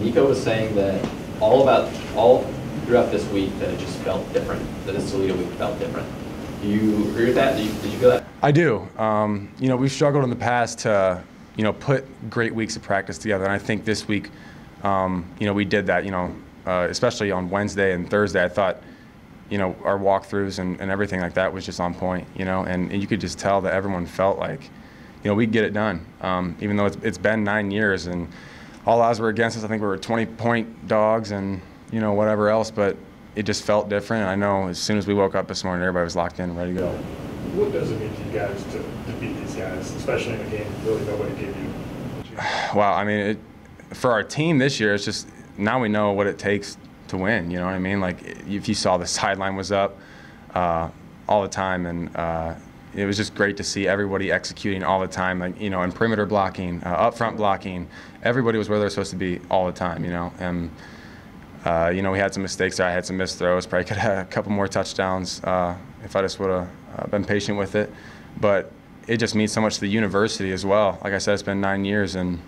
Nico was saying that all throughout this week that it just felt different, that this Toledo week felt different. Do you agree with that? Did you feel that? I do. We've struggled in the past to, put great weeks of practice together, and I think this week, we did that. Especially on Wednesday and Thursday, I thought, our walkthroughs and everything like that was just on point. And you could just tell that everyone felt like, we'd get it done. Even though it's been 9 years and all odds were against us. I think we were 20-point dogs and whatever else, but it just felt different. And I know as soon as we woke up this morning, everybody was locked in and ready to go. What does it mean to you guys to beat these guys, especially in a game really nobody gave you? Well, I mean, for our team this year, it's just now we know what it takes to win. You know what I mean? Like if you saw the sideline was up all the time, and it was just great to see everybody executing all the time. Like in perimeter blocking, up front blocking, everybody was where they're supposed to be all the time. And we had some mistakes there. I had some missed throws. Probably could have had a couple more touchdowns if I just would have been patient with it. But it just means so much to the university as well. Like I said, it's been 9 years, and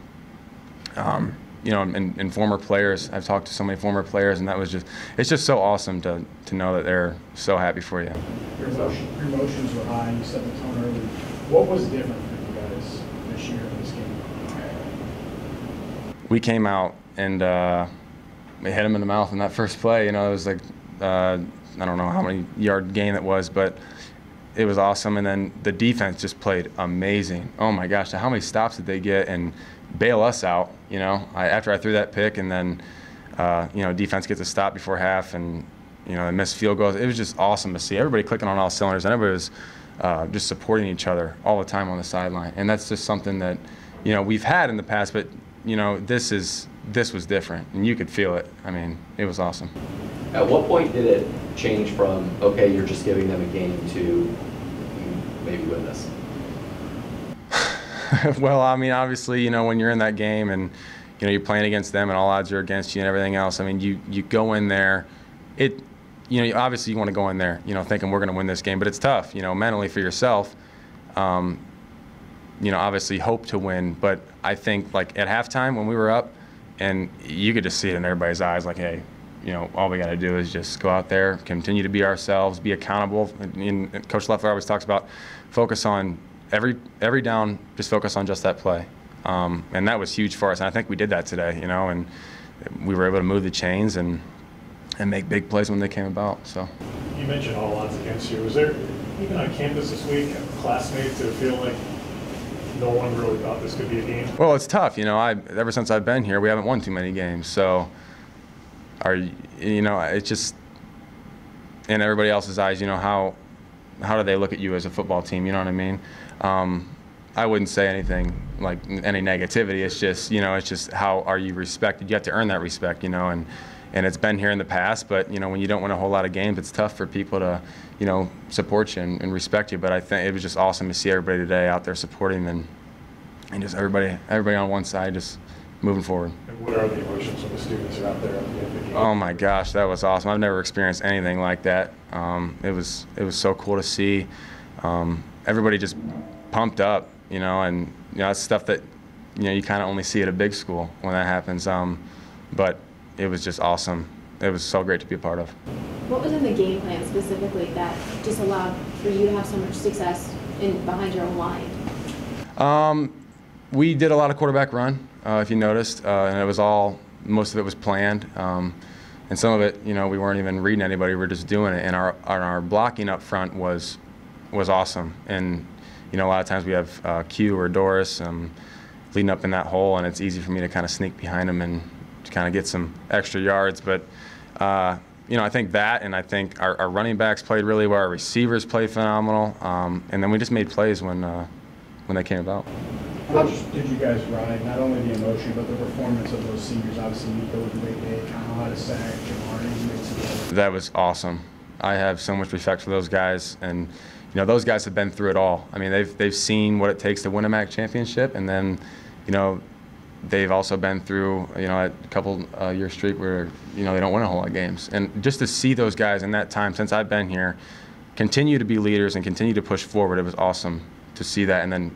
and former players. I've talked to so many former players, and it's just so awesome to know that they're so happy for you. Your emotions were high. You set the tone early. What was different for you guys this year in this game? We came out and we hit him in the mouth in that first play. It was like I don't know how many yard gain it was, but it was awesome. And then the defense just played amazing. Oh my gosh, how many stops did they get and bail us out? After I threw that pick, and then defense gets a stop before half, and they missed field goals. It was just awesome to see everybody clicking on all cylinders, and everybody was just supporting each other all the time on the sideline. And that's just something that we've had in the past, but this was different, and you could feel it. I mean, it was awesome. At what point did it change from, okay, you're just giving them a game, to maybe win this? Well, I mean, obviously, when you're in that game and, you're playing against them and all odds are against you and everything else, I mean, you go in there, obviously you want to go in there, thinking we're going to win this game, but it's tough, mentally for yourself. Obviously hope to win, but I think like at halftime when we were up, and you could just see it in everybody's eyes, like, hey, all we got to do is just go out there, continue to be ourselves, be accountable. And Coach Leffler always talks about focus on every down, just focus on just that play. And that was huge for us. And I think we did that today, and we were able to move the chains and make big plays when they came about. So you mentioned all odds against you. Was there, even on campus this week, classmates who feel like no one really thought this could be a game? Well, it's tough. Ever since I've been here, we haven't won too many games. So it's just in everybody else's eyes, how do they look at you as a football team? You know what I mean? I wouldn't say anything like any negativity. It's just how are you respected? You have to earn that respect, and it's been here in the past. But when you don't win a whole lot of games, it's tough for people to support you and respect you. But I think it was just awesome to see everybody today out there supporting and just everybody on one side just moving forward. And what are the emotions when the students are out there at the end of the game? Oh my gosh, that was awesome. I've never experienced anything like that. It was so cool to see everybody just pumped up, and it's stuff that you kind of only see at a big school when that happens. But it was just awesome. It was so great to be a part of. What was in the game plan specifically that just allowed for you to have so much success behind your own line? We did a lot of quarterback run, if you noticed, and most of it was planned. And some of it, we weren't even reading anybody, we were just doing it. And our blocking up front was awesome. And, a lot of times we have Q or Doris leading up in that hole, and it's easy for me to kind of sneak behind them and to kind of get some extra yards. But, I think that, and I think our running backs played really well, our receivers played phenomenal, and then we just made plays when they came about. How did you guys ride not only the emotion but the performance of those seniors? Obviously, Nico with a big day, Kyle had a sack, Jamar made some. That was awesome. I have so much respect for those guys, and those guys have been through it all. I mean, they've seen what it takes to win a MAC championship, and then they've also been through a couple year streak where they don't win a whole lot of games. And just to see those guys in that time since I've been here continue to be leaders and continue to push forward, it was awesome to see that. And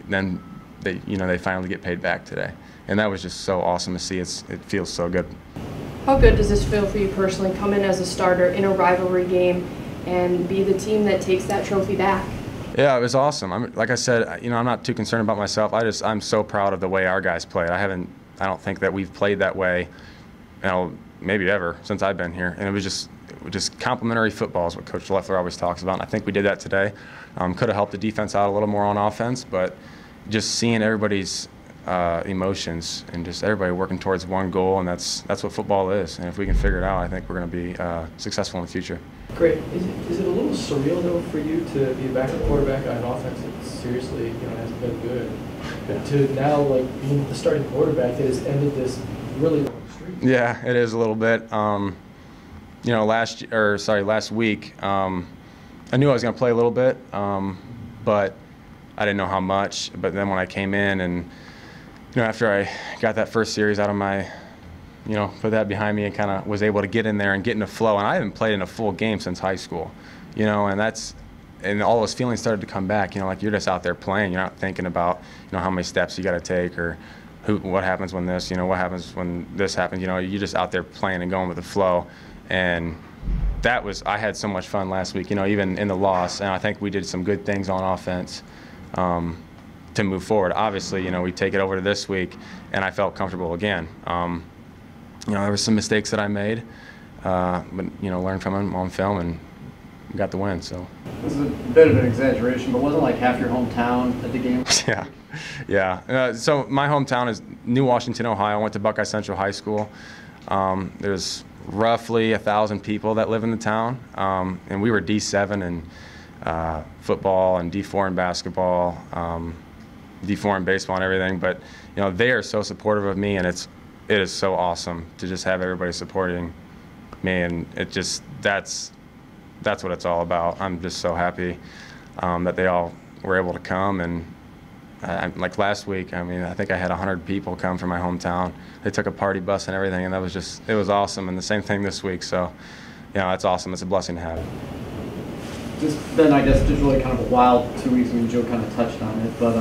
then they finally get paid back today. and that was just so awesome to see. It feels so good. How good does this feel for you personally, come in as a starter in a rivalry game and be the team that takes that trophy back? Yeah, it was awesome. Like I said, I'm not too concerned about myself. I'm so proud of the way our guys played. I don't think that we've played that way, maybe ever since I've been here. And it was just complimentary football is what Coach Leffler always talks about. And I think we did that today. Could have helped the defense out a little more on offense, but just seeing everybody's emotions and just everybody working towards one goal, and that's what football is. And if we can figure it out, I think we're going to be successful in the future. Great. Is it a little surreal though for you to be a backup quarterback on an offense that seriously hasn't been good, to now being the starting quarterback that has ended this really long streak? Yeah, it is a little bit. Last week, I knew I was going to play a little bit, but I didn't know how much. But then when I came in and after I got that first series out of my, put that behind me and kind of was able to get in there and get in a flow. And I haven't played in a full game since high school, and all those feelings started to come back. Like you're just out there playing. You're not thinking about, how many steps you got to take or what happens when this, what happens when this happens. You're just out there playing and going with the flow. And I had so much fun last week, even in the loss. And I think we did some good things on offense. To move forward. Obviously, we take it over to this week, and I felt comfortable again. There were some mistakes that I made, but learned from them on film and got the win. So this is a bit of an exaggeration, but wasn't like half your hometown at the game? Yeah. So my hometown is New Washington, Ohio. I went to Buckeye Central High School. There's roughly 1,000 people that live in the town, and we were D7 in football and D4 in basketball. D4 in baseball and everything, but they are so supportive of me, and it is so awesome to just have everybody supporting me, and that's what it's all about. I'm just so happy that they all were able to come, and like last week, I think I had 100 people come from my hometown. They took a party bus and everything, and it was awesome. And the same thing this week, so it's awesome. It's a blessing to have. Just been, I guess, just really kind of a wild 2 weeks. Joe kind of touched on it, but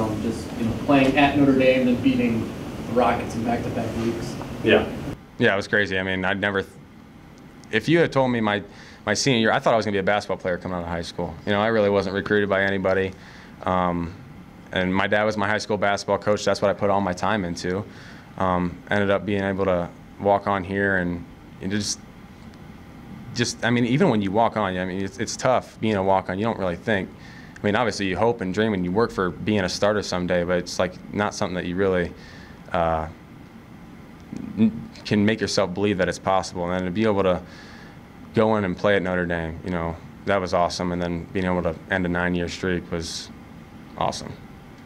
playing at Notre Dame and beating the Rockets in back-to-back weeks. Yeah, it was crazy. I'd never. If you had told me my senior year, I thought I was going to be a basketball player coming out of high school. I really wasn't recruited by anybody, and my dad was my high school basketball coach. That's what I put all my time into. Ended up being able to walk on here and even when you walk on, it's tough being a walk-on. You don't really think. Obviously you hope and dream and you work for being a starter someday, but it's not something that you really can make yourself believe that it's possible. And then to be able to go in and play at Notre Dame, that was awesome. And then being able to end a 9-year streak was awesome.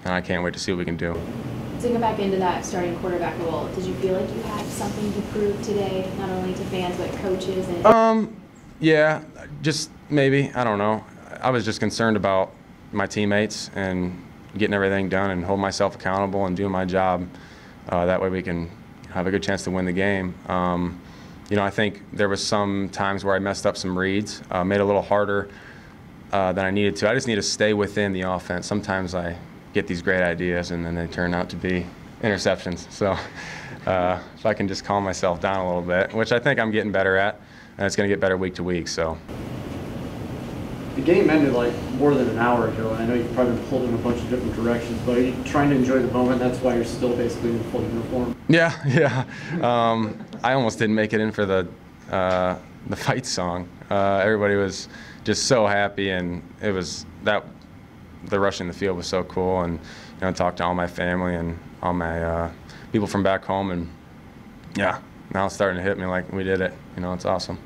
And I can't wait to see what we can do. To go back into that starting quarterback role, did you feel like you had something to prove today, not only to fans but coaches? Yeah, just maybe. I don't know. I was just concerned about my teammates and getting everything done and holding myself accountable and doing my job. That way we can have a good chance to win the game. I think there was some times where I messed up some reads, made it a little harder than I needed to. I just need to stay within the offense. Sometimes I get these great ideas and then they turn out to be interceptions. So if I can just calm myself down a little bit, which I think I'm getting better at, and it's going to get better week to week. So the game ended more than an hour ago, and I know you've probably been pulled in a bunch of different directions, but are you trying to enjoy the moment? That's why you're still basically in full uniform. Yeah. I almost didn't make it in for the fight song. Everybody was just so happy, and it was the rush in the field was so cool, and talked to all my family and all my people from back home, and yeah, now it's starting to hit me like we did it. It's awesome.